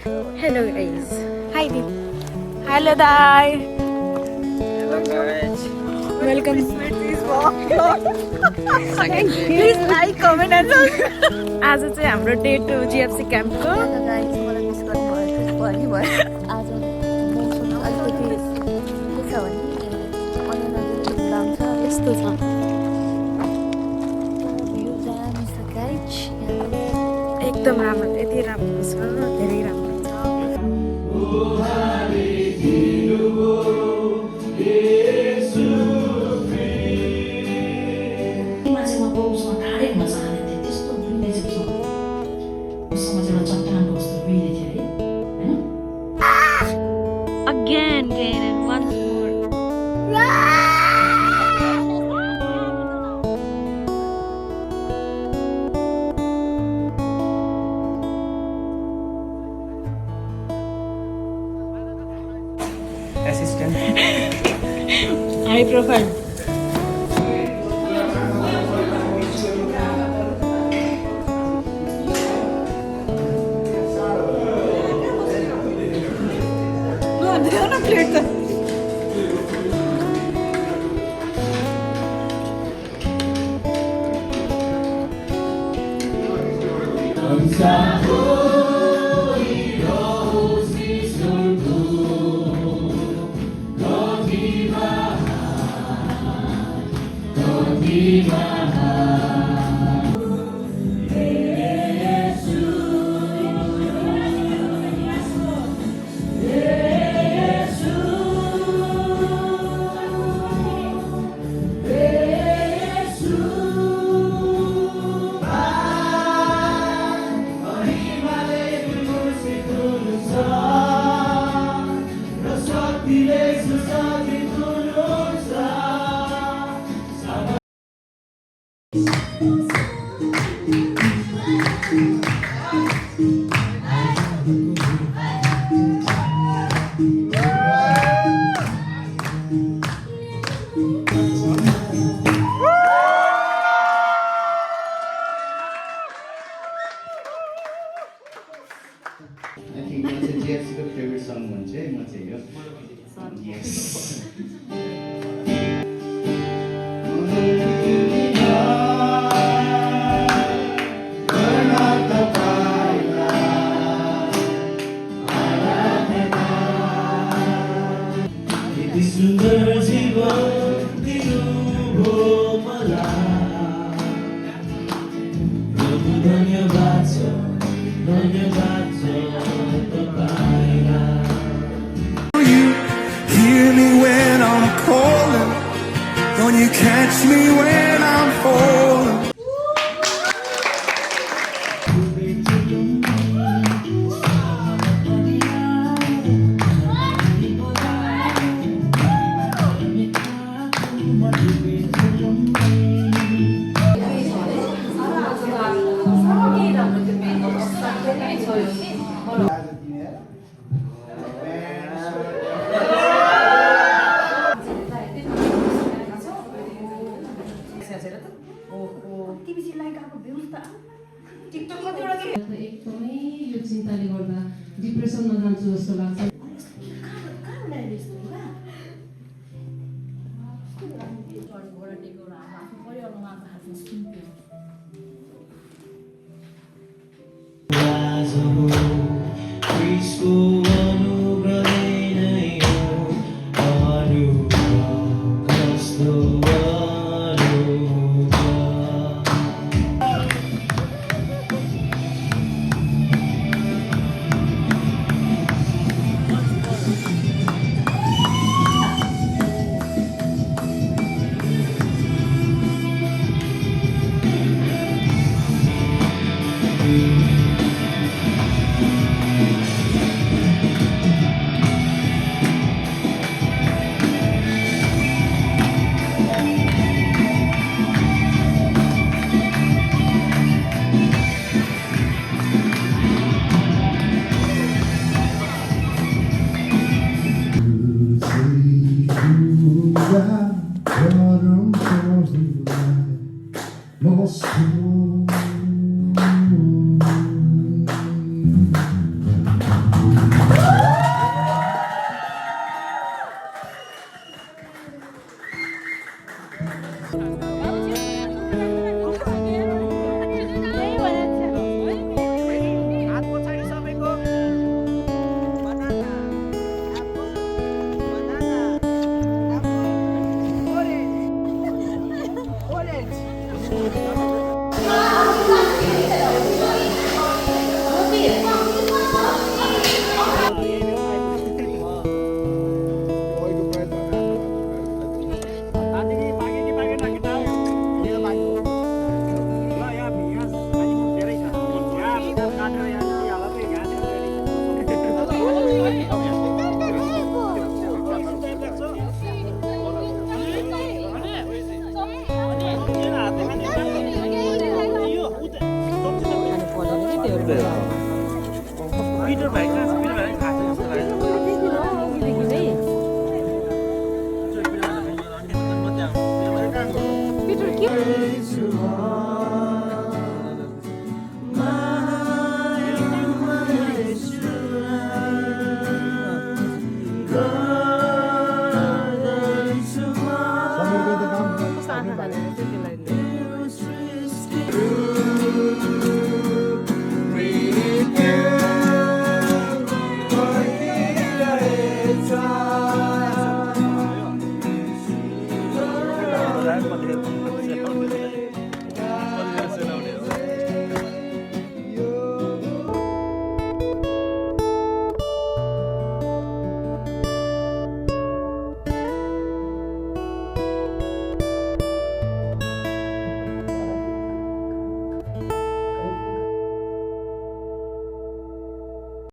Hello guys. Hi Di. Hello Dai. Hello guys. Welcome. Please like, comment and subscribe. आज चाहिँ हाम्रो day 2 GFC क्याम्पको guys मलाई miss गर्नु भयो आज मौसम अलिकति के छ भने अन्य काम छ यस्तो छ भ्यू दामी छ गाइस एकदम राम्रो यति राम्रो छ धेरै राम्रो छ Again, and once more. Assistant. High profile. Plate. I think that's a GFCको favorite song भन्छ म चाहिँ यो yes सुन्दर जीवन दिनुभयो मलाई प्रभु धन्यवाद छ Hear me when I'm calling, don't you catch me when I'm falling? एकदमै यो चिन्ताले गर्दा डिप्रेसनमा जान्छु जस्तो लाग्छ पनि